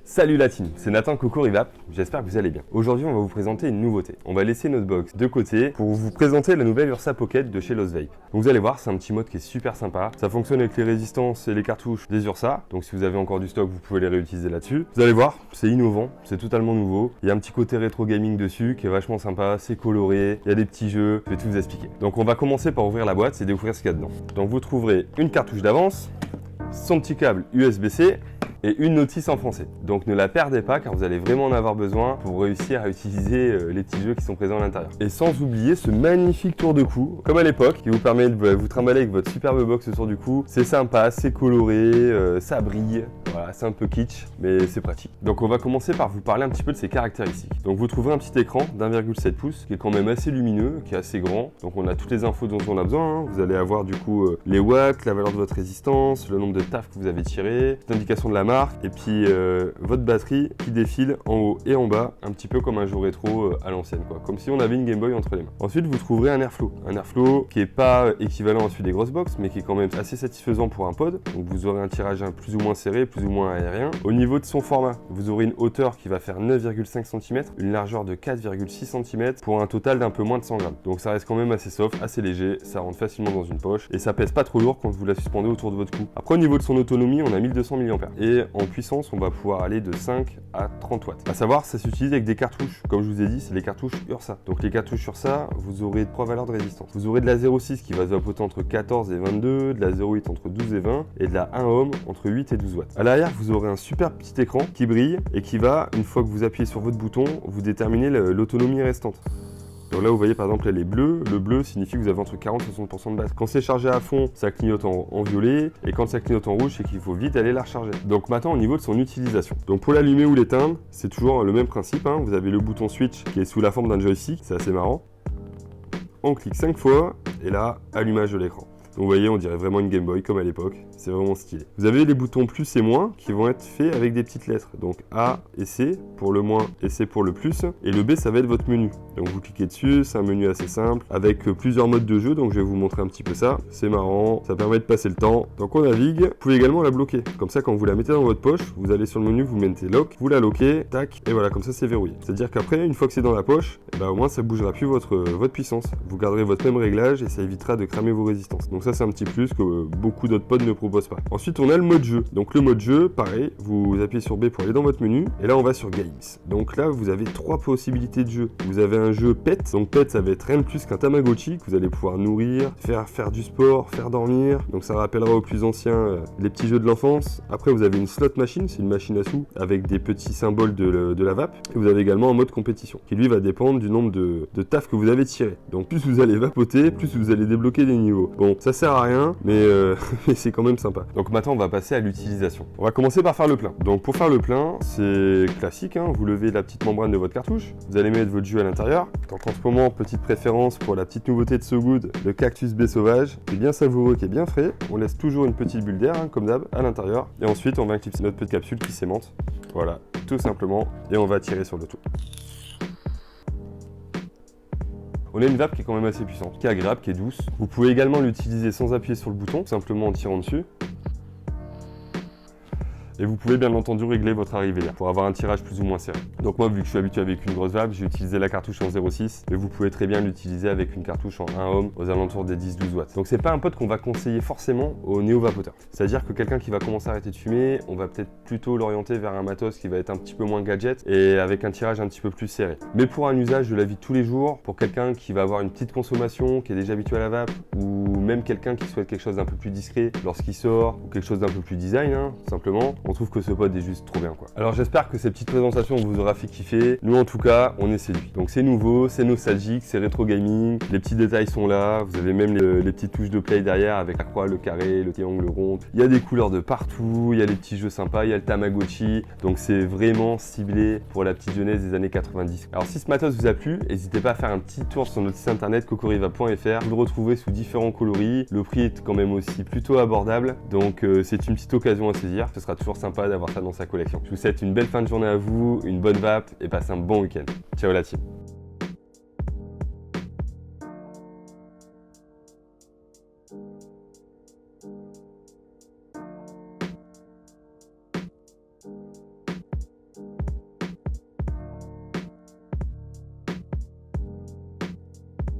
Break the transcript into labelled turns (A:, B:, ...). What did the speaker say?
A: Salut la team, c'est Nathan Cocorivape, j'espère que vous allez bien. Aujourd'hui on va vous présenter une nouveauté. On va laisser notre box de côté pour vous présenter la nouvelle Ursa Pocket de chez Lost Vape. Donc vous allez voir, c'est un petit mode qui est super sympa. Ça fonctionne avec les résistances et les cartouches des Ursa. Donc si vous avez encore du stock, vous pouvez les réutiliser là-dessus. Vous allez voir, c'est innovant, c'est totalement nouveau. Il y a un petit côté rétro gaming dessus qui est vachement sympa, c'est coloré, il y a des petits jeux, je vais tout vous expliquer. Donc on va commencer par ouvrir la boîte et découvrir ce qu'il y a dedans. Donc vous trouverez une cartouche d'avance, son petit câble USB-C, et une notice en français. Donc ne la perdez pas car vous allez vraiment en avoir besoin pour réussir à utiliser les petits jeux qui sont présents à l'intérieur. Et sans oublier ce magnifique tour de cou, comme à l'époque, qui vous permet de vous trimballer avec votre superbe box autour du cou. C'est sympa, c'est coloré, ça brille. Voilà, c'est un peu kitsch, mais c'est pratique. Donc on va commencer par vous parler un petit peu de ses caractéristiques. Donc vous trouverez un petit écran d'1,7 pouces qui est quand même assez lumineux, qui est assez grand. Donc on a toutes les infos dont on a besoin. Vous allez avoir du coup les watts, la valeur de votre résistance, le nombre de taf que vous avez tiré, l'indication de la marque, et puis votre batterie qui défile en haut et en bas, un petit peu comme un jeu rétro à l'ancienne, quoi. Comme si on avait une Game Boy entre les mains. Ensuite vous trouverez un Airflow. Un Airflow qui n'est pas équivalent à celui des grosses box, mais qui est quand même assez satisfaisant pour un pod. Donc vous aurez un tirage plus ou moins serré, plus ou moins aérien. Au niveau de son format, vous aurez une hauteur qui va faire 9,5 cm, une largeur de 4,6 cm pour un total d'un peu moins de 100 grammes. Donc ça reste quand même assez soft, assez léger, ça rentre facilement dans une poche et ça pèse pas trop lourd quand vous la suspendez autour de votre cou. Après au niveau de son autonomie, on a 1200 mAh et en puissance, on va pouvoir aller de 5 à 30 watts. À savoir, ça s'utilise avec des cartouches. Comme je vous ai dit, c'est les cartouches Ursa. Donc les cartouches Ursa, vous aurez 3 valeurs de résistance. Vous aurez de la 0,6 qui va se vapoter entre 14 et 22, de la 0,8 entre 12 et 20 et de la 1 ohm entre 8 et 12 watts. À l'arrière, vous aurez un super petit écran qui brille et qui va, une fois que vous appuyez sur votre bouton, vous déterminer l'autonomie restante. Donc là vous voyez par exemple elle est bleue, le bleu signifie que vous avez entre 40 et 60% de batterie. Quand c'est chargé à fond, ça clignote en violet et quand ça clignote en rouge, c'est qu'il faut vite aller la recharger. Donc maintenant au niveau de son utilisation. Donc pour l'allumer ou l'éteindre, c'est toujours le même principe, hein. Vous avez le bouton switch qui est sous la forme d'un joystick, c'est assez marrant. On clique 5 fois et là, allumage de l'écran. Donc vous voyez, on dirait vraiment une Game Boy comme à l'époque, c'est vraiment stylé. Vous avez les boutons plus et moins qui vont être faits avec des petites lettres. Donc A et C pour le moins et C pour le plus. Et le B, ça va être votre menu. Donc vous cliquez dessus, c'est un menu assez simple avec plusieurs modes de jeu. Donc je vais vous montrer un petit peu ça. C'est marrant, ça permet de passer le temps. Donc on navigue, vous pouvez également la bloquer. Comme ça, quand vous la mettez dans votre poche, vous allez sur le menu, vous mettez lock, vous la loquez, tac, et voilà, comme ça c'est verrouillé. C'est-à-dire qu'après, une fois que c'est dans la poche, au moins ça bougera plus votre puissance. Vous garderez votre même réglage et ça évitera de cramer vos résistances. Donc ça c'est un petit plus que beaucoup d'autres pods ne proposent pas. Ensuite on a le mode jeu. Donc le mode jeu, pareil, vous appuyez sur B pour aller dans votre menu et là on va sur Games. Donc là vous avez 3 possibilités de jeu. Vous avez un jeu pet, donc pet ça va être rien de plus qu'un Tamagotchi que vous allez pouvoir nourrir, faire du sport, faire dormir. Donc ça rappellera aux plus anciens les petits jeux de l'enfance. Après vous avez une slot machine, c'est une machine à sous avec des petits symboles de la vape. Et vous avez également un mode compétition qui lui va dépendre du nombre de taf que vous avez tiré. Donc plus vous allez vapoter, plus vous allez débloquer des niveaux. Bon, ça sert à rien, mais c'est quand même sympa. Donc maintenant on va passer à l'utilisation. On va commencer par faire le plein. Donc pour faire le plein, c'est classique, hein. Vous levez la petite membrane de votre cartouche, vous allez mettre votre jus à l'intérieur. Donc en ce moment, petite préférence pour la petite nouveauté de So Good, le Cactus B sauvage, qui est bien savoureux, qui est bien frais. On laisse toujours une petite bulle d'air, hein, comme d'hab, à l'intérieur. Et ensuite on va clipser notre petite capsule qui s'aimante. Voilà, tout simplement, et on va tirer sur le tout. On a une vape qui est quand même assez puissante, qui est agréable, qui est douce. Vous pouvez également l'utiliser sans appuyer sur le bouton, simplement en tirant dessus. Et vous pouvez bien entendu régler votre arrivée d'air pour avoir un tirage plus ou moins serré. Donc moi, vu que je suis habitué avec une grosse vape, j'ai utilisé la cartouche en 0,6, mais vous pouvez très bien l'utiliser avec une cartouche en 1 ohm aux alentours des 10-12 watts. Donc c'est pas un pod qu'on va conseiller forcément aux néo-vapoteurs. C'est-à-dire que quelqu'un qui va commencer à arrêter de fumer, on va peut-être plutôt l'orienter vers un matos qui va être un petit peu moins gadget et avec un tirage un petit peu plus serré. Mais pour un usage de la vie de tous les jours, pour quelqu'un qui va avoir une petite consommation, qui est déjà habitué à la vape, ou même quelqu'un qui souhaite quelque chose d'un peu plus discret lorsqu'il sort, ou quelque chose d'un peu plus design, hein, tout simplement, on trouve que ce pod est juste trop bien, quoi. Alors j'espère que ces petites présentations vous aura fait kiffer. Nous en tout cas, on est séduits. Donc c'est nouveau, c'est nostalgique, c'est rétro gaming. Les petits détails sont là. Vous avez même les petites touches de play derrière avec la croix, le carré, le triangle, le rond. Il y a des couleurs de partout, il y a les petits jeux sympas, il y a le Tamagotchi. Donc c'est vraiment ciblé pour la petite jeunesse des années 90. Alors si ce matos vous a plu, n'hésitez pas à faire un petit tour sur notre site internet cocorivape.fr. Vous le retrouvez sous différents coloris. Le prix est quand même aussi plutôt abordable. Donc c'est une petite occasion à saisir. Ce sera toujours sympa d'avoir ça dans sa collection. Je vous souhaite une belle fin de journée à vous, une bonne vape et passez un bon week-end. Ciao la team.